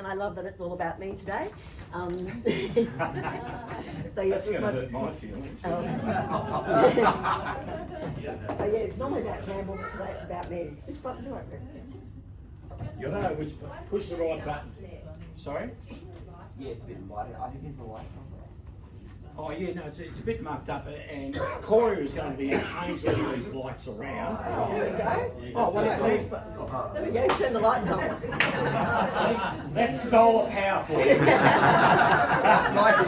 I love that it's all about me today. So That's going to hurt my feelings. So yeah, it's normally about Campbell, but today it's about me. Which button do I press? You know which, push the right button. Sorry? Yeah, it's a bit lighter. I think there's a light. Oh yeah, no, it's a bit mucked up, and Corey was going to be changing all these lights around. There we go. Oh, well, there we go. Turn the lights on. That's solar power for you. Nice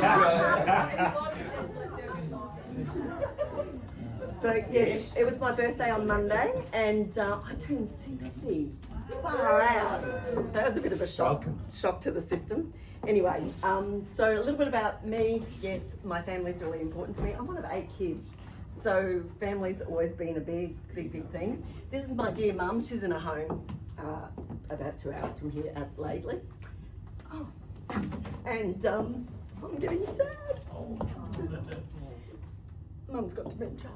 So yes, it was my birthday on Monday, and I turned 60. Far out. That was a bit of a shock to the system. Anyway, so a little bit about me. Yes, my family's really important to me. I'm one of 8 kids, so family's always been a big thing. This is my dear mum. She's in a home about 2 hours from here at Laidley. Oh, and I'm getting sad. Mum's got dementia,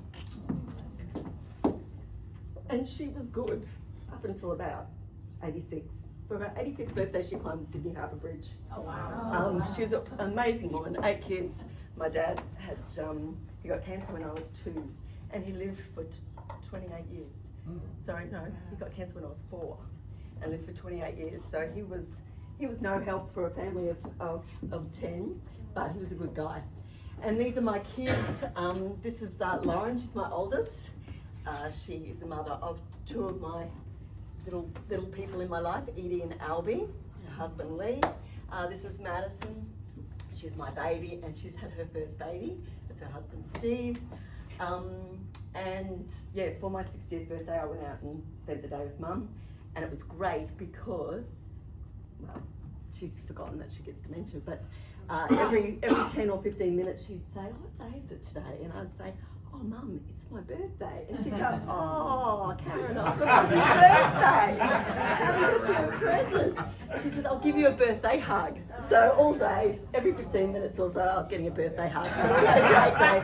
and she was good up until about 86. For her 85th birthday, she climbed the Sydney Harbour Bridge. Oh wow! She was an amazing woman. 8 kids. My dad had he got cancer when I was 2, and he lived for 28 years. Sorry, no, he got cancer when I was 4, and lived for 28 years. So he was no help for a family of 10, but he was a good guy. And these are my kids. This is Lauren. She's my oldest. She is the mother of 2 of my little people in my life, Edie and Albie, her husband Lee. This is Madison. She's my baby, and she's had her first baby. It's her husband Steve. And yeah, for my 60th birthday, I went out and spent the day with Mum, and it was great because, well, she's forgotten that she gets dementia, but every 10 or 15 minutes she'd say, "What day is it today?" And I'd say, "Oh, Mum, it's my birthday." And she'd go, "Oh, Karen, I forgot your birthday. I haven't got you a present." She said, "I'll give you a birthday hug." So all day, every 15 minutes or so, I was getting a birthday hug. So we had a great day.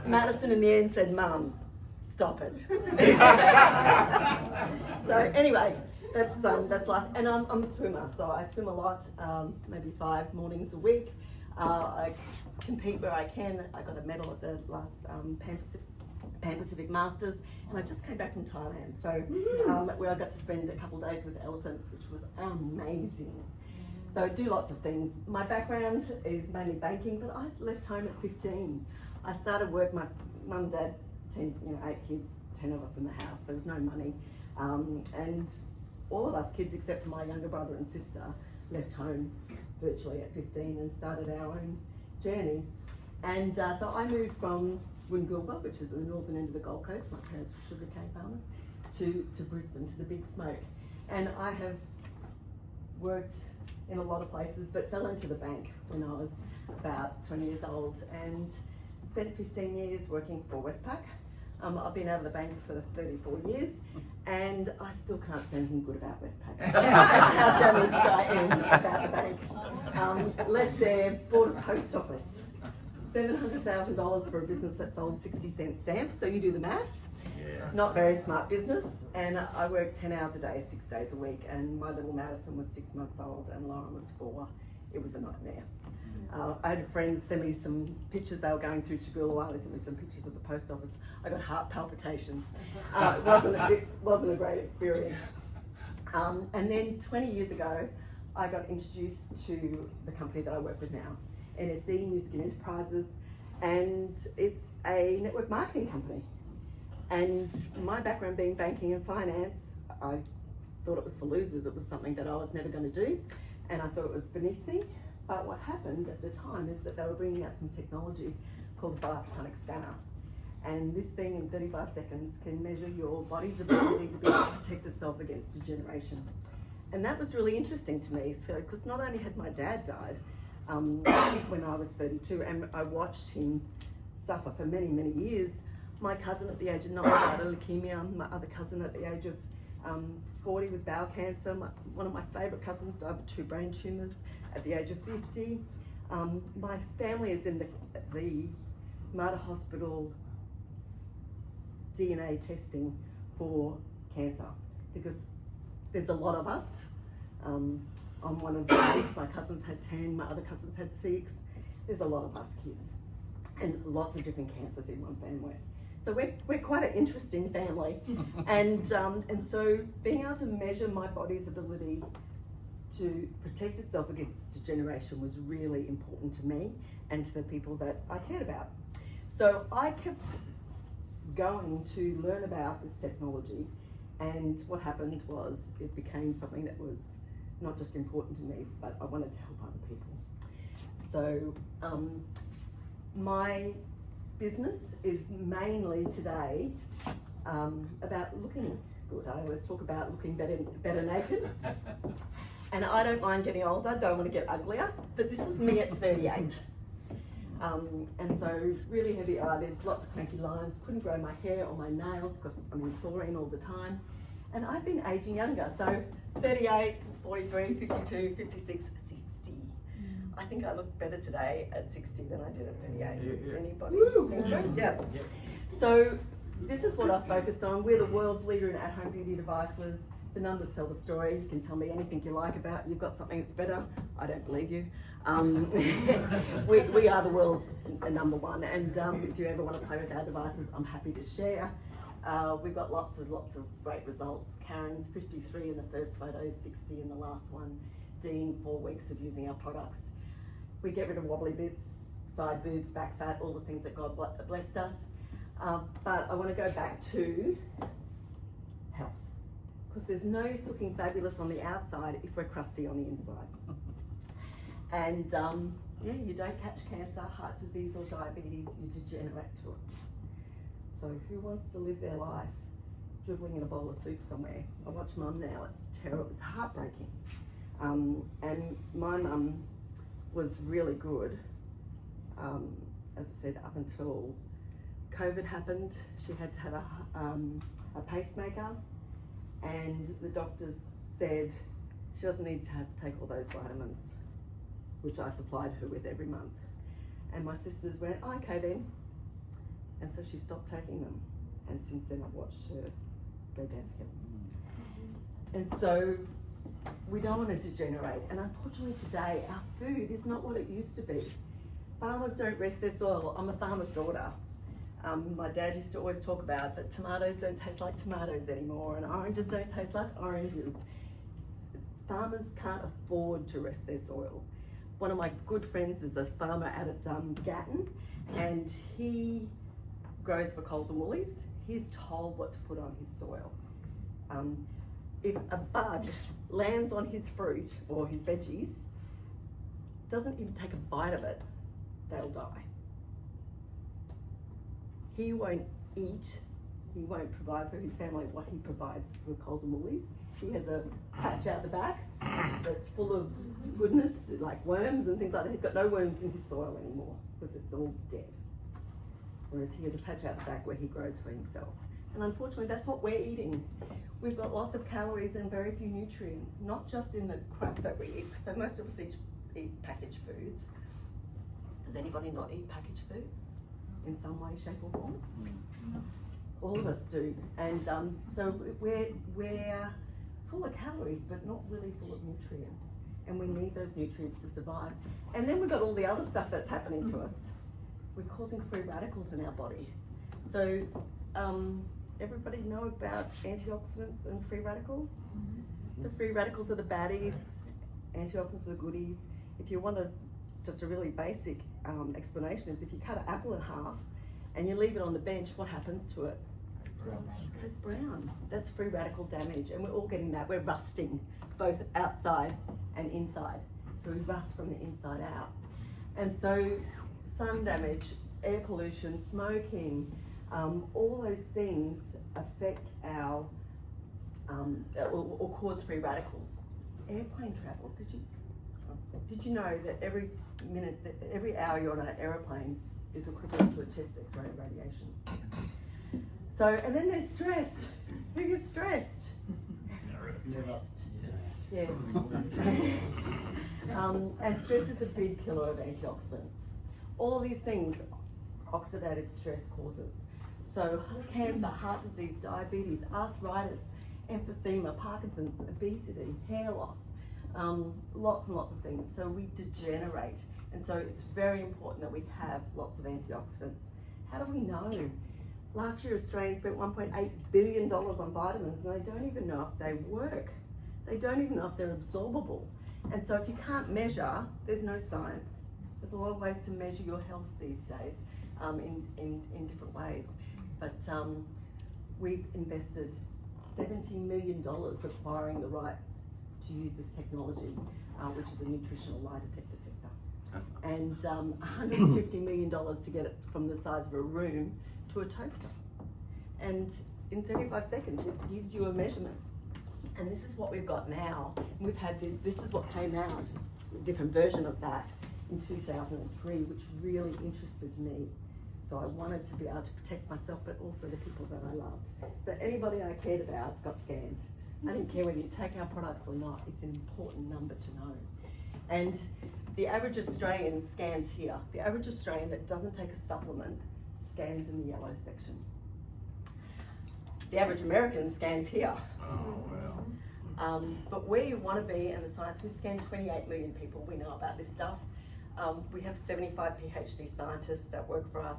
Madison in the end said, "Mum, stop it." So anyway, that's life. And I'm a swimmer, so I swim a lot, maybe 5 mornings a week. I compete where I can. I got a medal at the last Pan Pacific Masters, and I just came back from Thailand. So where I got to spend a couple of days with elephants, which was amazing. So I do lots of things. My background is mainly banking, but I left home at 15. I started work. My mum and dad, 8 kids, 10 of us in the house. There was no money, and all of us kids, except for my younger brother and sister, left home virtually at 15 and started our own journey. And so I moved from Woongoolba, which is the northern end of the Gold Coast, my parents were sugarcane farmers, to Brisbane, to the Big Smoke. And I have worked in a lot of places, but fell into the bank when I was about 20 years old, and spent 15 years working for Westpac. I've been out of the bank for 34 years, and I still can't say anything good about Westpac. That's how damaged I am about the bank. Left there, bought a post office. $700,000 for a business that sold 60-cent stamps, so you do the maths. Yeah. Not very smart business, and I worked 10 hours a day, 6 days a week, and my little Madison was 6 months old and Lauren was 4. It was a nightmare. I had friends send me some pictures. They were going through Toogoolawah. They sent me some pictures of the post office. I got heart palpitations. It wasn't a great experience. And then 20 years ago, I got introduced to the company that I work with now, NSE, New Skin Enterprises, and it's a network marketing company. And my background being banking and finance, I thought it was for losers. It was something that I was never going to do, and I thought it was beneath me. But what happened at the time is that they were bringing out some technology called the biophotonic scanner. And this thing in 35 seconds can measure your body's ability to be able to protect itself against degeneration. And that was really interesting to me, because not only had my dad died when I was 32, and I watched him suffer for many, many years. My cousin at the age of 9 died of leukemia, my other cousin at the age of 40 with bowel cancer. One of my favourite cousins died with 2 brain tumours at the age of 50. My family is in the Mater Hospital DNA testing for cancer, because there's a lot of us. I'm one of 8. My cousins had 10. My other cousins had 6. There's a lot of us kids, and lots of different cancers in one family. So we're quite an interesting family, and so being able to measure my body's ability to protect itself against degeneration was really important to me and to the people that I cared about. So I kept going to learn about this technology, and what happened was it became something that was not just important to me, but I wanted to help other people. So my business is mainly today about looking good. I always talk about looking better naked. And I don't mind getting older, don't want to get uglier, but this was me at 38. And so really heavy eyelids, lots of cranky lines, couldn't grow my hair or my nails because I'm in chlorine all the time. And I've been aging younger, so 38, 43, 52, 56, 60. I think I look better today at 60 than I did at 38. Anybody think so? Yeah. So this is what I've focused on. We're the world's leader in at-home beauty devices. The numbers tell the story. You can tell me anything you like about it. You've got something that's better. I don't believe you. We are the world's number one, and if you ever want to play with our devices, I'm happy to share. We've got lots of great results. Karen's 53 in the first photo, 60 in the last one. Dean, 4 weeks of using our products. We get rid of wobbly bits, side boobs, back fat, all the things that God blessed us. But I want to go back to health, because there's no use looking fabulous on the outside if we're crusty on the inside. And yeah, you don't catch cancer, heart disease or diabetes, you degenerate to it. So who wants to live their life dribbling in a bowl of soup somewhere? I watch Mum now, it's terrible, it's heartbreaking. And my mum was really good, as I said, up until COVID happened. She had to have a pacemaker, and the doctors said she doesn't need to take all those vitamins, which I supplied her with every month. And my sisters went, oh, okay then. And so she stopped taking them. And since then I've watched her go downhill. And so we don't want to degenerate. And unfortunately today, our food is not what it used to be. Farmers don't rest their soil. I'm a farmer's daughter. My dad used to always talk about that tomatoes don't taste like tomatoes anymore, and oranges don't taste like oranges. Farmers can't afford to rest their soil. One of my good friends is a farmer out at Gatton, and he grows for Coles and Woolies. He's told what to put on his soil. If a bug lands on his fruit or his veggies, doesn't even take a bite of it, they'll die. He won't eat, he won't provide for his family what he provides for Coles and Woolies. He has a patch out the back that's full of goodness, like worms and things like that. He's got no worms in his soil anymore because it's all dead. Whereas he has a patch out the back where he grows for himself. And unfortunately, that's what we're eating. We've got lots of calories and very few nutrients, not just in the crap that we eat. So most of us eat packaged foods. Does anybody not eat packaged foods in some way, shape or form? All of us do. And so we're full of calories, but not really full of nutrients. And we need those nutrients to survive. And then we've got all the other stuff that's happening to us. We're causing free radicals in our body. So everybody know about antioxidants and free radicals? So free radicals are the baddies, antioxidants are the goodies. If you want just a really basic explanation is if you cut an apple in half and you leave it on the bench, what happens to it? It goes brown. That's free radical damage, and we're all getting that. We're rusting, both outside and inside. So we rust from the inside out. And so sun damage, air pollution, smoking, all those things affect our, or cause free radicals. Airplane travel, did you know that every minute, every hour you're on an aeroplane is equivalent to a chest X-ray radiation? So, and then there's stress. Who gets stressed? Stressed. Yes. And stress is a big killer of antioxidants. All these things, oxidative stress causes. So cancer, heart disease, diabetes, arthritis, emphysema, Parkinson's, obesity, hair loss, lots and lots of things. So we degenerate, and so it's very important that we have lots of antioxidants. How do we know? Last year Australians spent $1.8 billion on vitamins, and they don't even know if they work. They don't even know if they're absorbable. And so if you can't measure, there's no science. There's a lot of ways to measure your health these days in different ways. But we've invested $70 million acquiring the rights to use this technology, which is a nutritional lie detector tester. And $150 million to get it from the size of a room to a toaster. And in 35 seconds, it gives you a measurement. And this is what we've got now. We've had this is what came out, a different version of that in 2003, which really interested me. So I wanted to be able to protect myself, but also the people that I loved. So anybody I cared about got scanned. I didn't care whether you take our products or not. It's an important number to know. And the average Australian scans here. The average Australian that doesn't take a supplement scans in the yellow section. The average American scans here. Oh, wow. But where you want to be in the science, we've scanned 28 million people. We know about this stuff. We have 75 PhD scientists that work for us.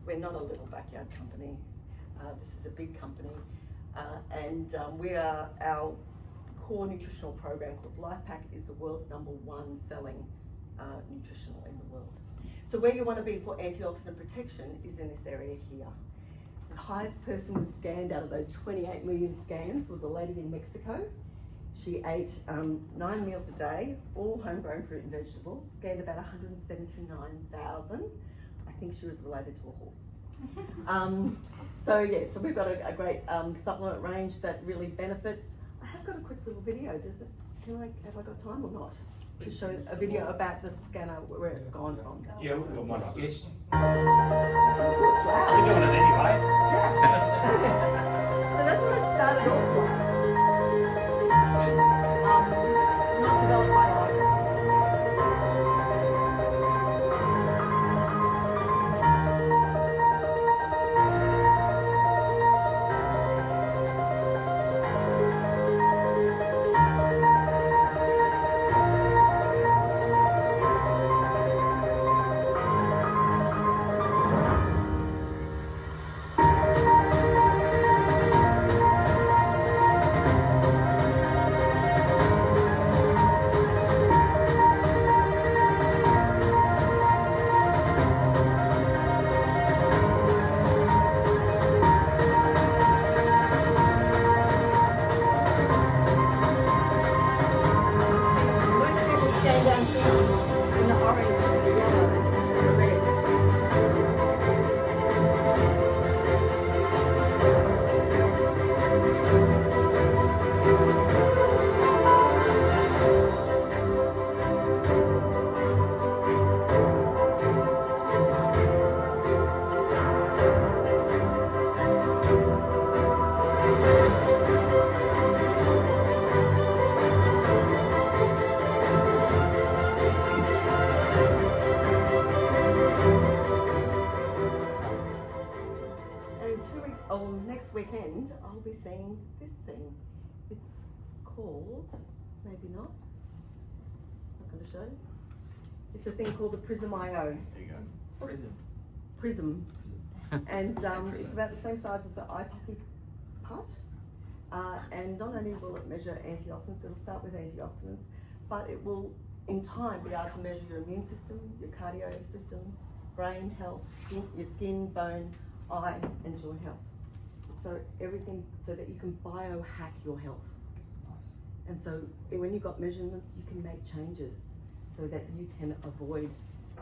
We're not a little backyard company. This is a big company. And our core nutritional program called LifePak is the world's #1 selling nutritional in the world. So where you want to be for antioxidant protection is in this area here. The highest person we've scanned out of those 28 million scans was a lady in Mexico. She ate 9 meals a day, all homegrown fruit and vegetables, scanned about 179,000. I think she was related to a horse. So we've got a great supplement range that really benefits. I have got a quick little video. Have I got time or not? To show a video about the scanner, where it's gone from. Yeah, we've got one, I guess. Oh, it's loud. We're doing it anyway. So that's what it started off like. Not developed by us. Next weekend, I'll be seeing this thing. It's called, maybe not, it's not going to show. It's a thing called the Prism IO. There you go. Prism. And it's about the same size as the ice hockey putt. And not only will it measure antioxidants, it'll start with antioxidants, but it will, in time, be able to measure your immune system, your cardio system, brain health, your skin, bone, eye, and joint health. So everything, so that you can biohack your health. And so when you've got measurements, you can make changes so that you can avoid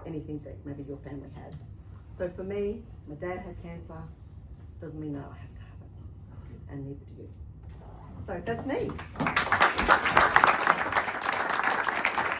anything that maybe your family has. So for me, my dad had cancer, doesn't mean that I have to have it. And neither do you. So that's me.